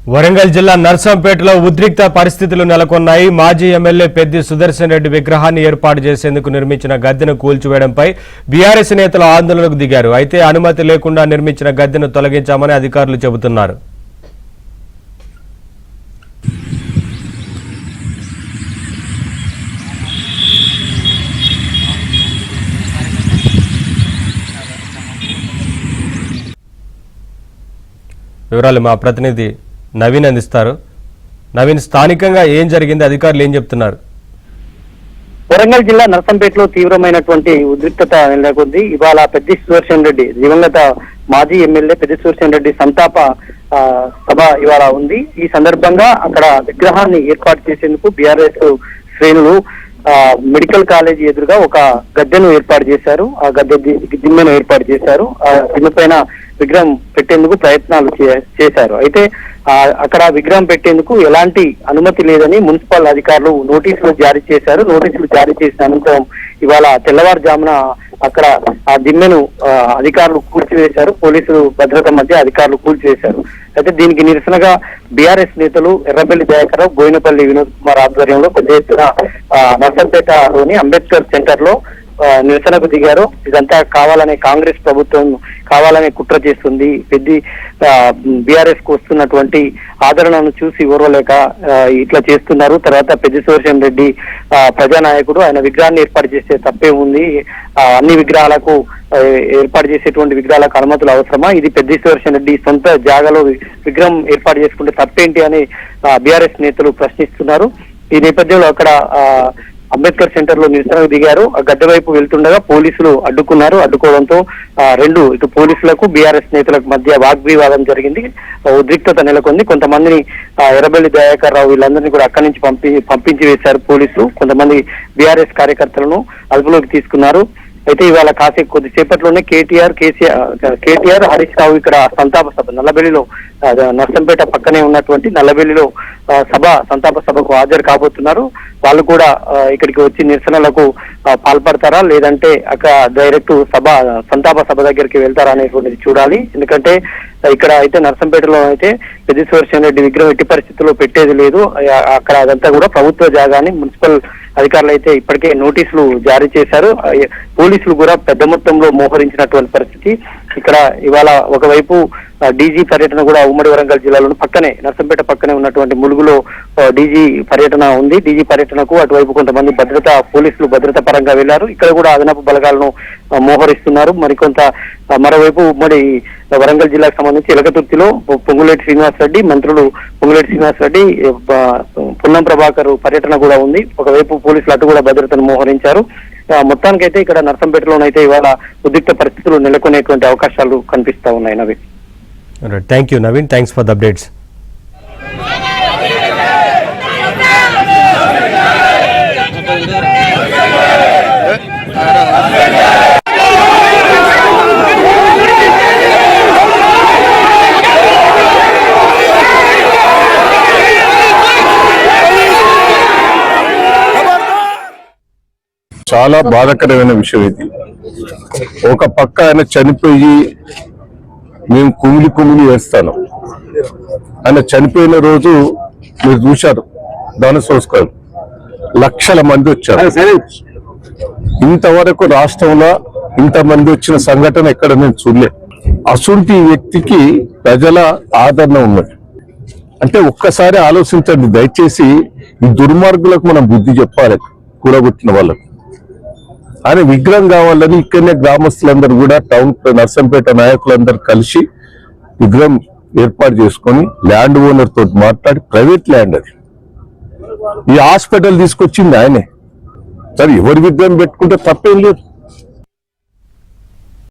వరంగల్ జిల్లా నర్సంపేటలో ఉద్రిక్త పరిస్థితులు నెలకొన్నాయి. మాజీ ఎమ్మెల్యే పెద్ది సుదర్శన్ రెడ్డి విగ్రహాన్ని ఏర్పాటు చేసేందుకు నిర్మించిన గద్దెను కూల్చివేయడంపై బీఆర్ఎస్ నేతలు ఆందోళనకు దిగారు. అయితే అనుమతి లేకుండా నిర్మించిన గద్దెను తొలగించామని అధికారులు చెబుతున్నారు. వివరాలు మా ప్రతినిధి నవీన్ అందిస్తారు. నవీన్, స్థానికంగా ఏం జరిగింది, అధికారులు ఏం చెప్తున్నారు? వరంగల్ జిల్లా నర్సంపేటలో తీవ్రమైనటువంటి ఉద్రిక్తత నెలకొంది. ఇవాళ పెద్ది సుదర్శన్ రెడ్డి, దివంగత మాజీ ఎమ్మెల్యే పెద్ది సుదర్శన్ రెడ్డి సంతాప సభ ఇవాళ ఉంది. ఈ సందర్భంగా అక్కడ విగ్రహాన్ని ఏర్పాటు చేసేందుకు బీఆర్ఎస్ శ్రేణులు మెడికల్ కాలేజీ ఎదురుగా ఒక గద్దెను ఏర్పాటు చేశారు. ఆ గద్దె దిమ్మెను ఏర్పాటు చేశారు. ఆ దిమ్మె పైన విగ్రహం పెట్టేందుకు ప్రయత్నాలు చేశారు. అయితే అక్కడ విగ్రహం పెట్టేందుకు ఎలాంటి అనుమతి లేదని మున్సిపల్ అధికారులు నోటీసులు జారీ చేశారు. నోటీసులు జారీ చేసిన అనంతరం ఇవాళ తెల్లవారుజామున అక్కడ ఆ దిమ్మెను అధికారులు కూల్చివేశారు. పోలీసులు భద్రత మధ్య అధికారులు కూల్చివేశారు. అయితే దీనికి నిరసనగా బీఆర్ఎస్ నేతలు ఎర్రబెల్లి దయాకర్, బోయినపల్లి వినోద్ కుమార్ ఆధ్వర్యంలో పెద్ద ఎత్తున నర్సంపేటలోని అంబేద్కర్ సెంటర్ లో నిరసనకు దిగారు. ఇదంతా కావాలనే కాంగ్రెస్ ప్రభుత్వం కావాలనే కుట్ర చేస్తుంది. పెద్ద బీఆర్ఎస్ కు వస్తున్నటువంటి ఆదరణను చూసి ఓర్వలేక ఇట్లా చేస్తున్నారు. తర్వాత పెద్ది సుదర్శన్ రెడ్డి ప్రజానాయకుడు, ఆయన విగ్రహాన్ని ఏర్పాటు చేసే తప్పే ఉంది. అన్ని విగ్రహాలకు ఏర్పాటు చేసేటువంటి విగ్రహాలకు అనుమతులు అవసరమా? ఇది పెద్ది సుదర్శన్ రెడ్డి సొంత జాగాలో విగ్రహం ఏర్పాటు చేసుకుంటే తప్పేంటి అని బీఆర్ఎస్ నేతలు ప్రశ్నిస్తున్నారు. ఈ నేపథ్యంలో అక్కడ అంబేద్కర్ సెంటర్ లో నిరసనకు దిగారు. గడ్డ వైపు వెళ్తుండగా పోలీసులు అడ్డుకున్నారు. అడ్డుకోవడంతో ఇటు పోలీసులకు బీఆర్ఎస్ నేతలకు మధ్య వాగ్వివాదం జరిగింది. ఉద్రిక్తత నెలకొంది. కొంతమందిని ఎర్రబెల్లి దయాకర్ రావు వీళ్ళందరినీ కూడా అక్కడి నుంచి పంపించి వేశారు పోలీసులు. కొంతమంది బీఆర్ఎస్ కార్యకర్తలను అదుపులోకి తీసుకున్నారు. అయితే ఇవాళ కొద్దిసేపట్లోనే కేటీఆర్ హరీష్ రావు ఇక్కడ సంతాప సభ నల్లబెల్లిలో, నర్సంపేట పక్కనే ఉన్నటువంటి నల్లబెల్లిలో సంతాప సభకు హాజరు కాబోతున్నారు. వాళ్ళు కూడా ఇక్కడికి వచ్చి నిరసనలకు పాల్పడతారా లేదంటే అక్కడ డైరెక్ట్ సంతాప సభ దగ్గరికి వెళ్తారా అనేటువంటిది చూడాలి. ఎందుకంటే ఇక్కడ అయితే నర్సంపేటలో అయితే పెద్ది సుదర్శన్ రెడ్డి విగ్రహం ఎట్టి పరిస్థితుల్లో పెట్టేది లేదు. అక్కడ అదంతా కూడా ప్రభుత్వ జాగాని మున్సిపల్ అధికారులు అయితే ఇప్పటికే నోటీసులు జారీ చేశారు. పోలీసులు కూడా పెద్ద మొత్తంలో మోహరించినటువంటి పరిస్థితి. ఇక్కడ ఇవాళ ఒకవైపు డీజీ పర్యటన కూడా ఉమ్మడి వరంగల్ జిల్లాలోని పక్కనే నర్సంపేట పక్కనే ఉన్నటువంటి ములుగులో డీజీ పర్యటన ఉంది. డీజీ పర్యటనకు అటువైపు కొంతమంది పోలీసులు భద్రత పరంగా వెళ్లారు. ఇక్కడ కూడా అదనపు బలగాలను మోహరిస్తున్నారు. మరోవైపు ఉమ్మడి వరంగల్ జిల్లాకు సంబంధించి ఎలకతుర్తిలో పొంగులేటి శ్రీనివాసరెడ్డి, మంత్రులు పొంగులేటి శ్రీనివాసరెడ్డి, పున్నం ప్రభాకర్ పర్యటన కూడా ఉంది. ఒకవైపు పోలీసులు అటు కూడా భద్రతను మోహరించారు. మొత్తానికైతే ఇక్కడ నర్సంపేటలోనైతే ఇవాళ ఉద్రిక్త పరిస్థితులు నెలకొనేటువంటి అవకాశాలు కనిపిస్తా ఉన్నాయి. Naveen, thank you Naveen, thanks for the updates. చాలా బాధాకరమైన విషయం ఇది. ఒక పక్క ఆయన చనిపోయి మేము కుమిలి వేస్తాను. ఆయన చనిపోయిన రోజు మీరు చూశారు, దాన సంస్కారం లక్షల మంది వచ్చారు. ఇంతవరకు రాష్ట్రంలో ఇంతమంది వచ్చిన సంఘటన ఎక్కడ నేను చూడలే. అసుంటి వ్యక్తికి ప్రజల ఆదరణ ఉన్నది అంటే ఒక్కసారి ఆలోచించండి దయచేసి. ఈ దుర్మార్గులకు మనం బుద్ధి చెప్పాలి, కూడగొట్టిన వాళ్ళకు. ఆయన విగ్రహం కావాలని ఇక్కడనే గ్రామస్తులందరూ కూడా టౌన్ నర్సంపేట నాయకులందరూ కలిసి విగ్రహం ఏర్పాటు చేసుకొని ల్యాండ్ ఓనర్ తోటి మాట్లాడి, ప్రైవేట్ ల్యాండ్ అది, ఈ హాస్పిటల్ తీసుకొచ్చింది ఆయనే. సరే ఎవరి విగ్రహం పెట్టుకుంటే తప్పేం లేదు.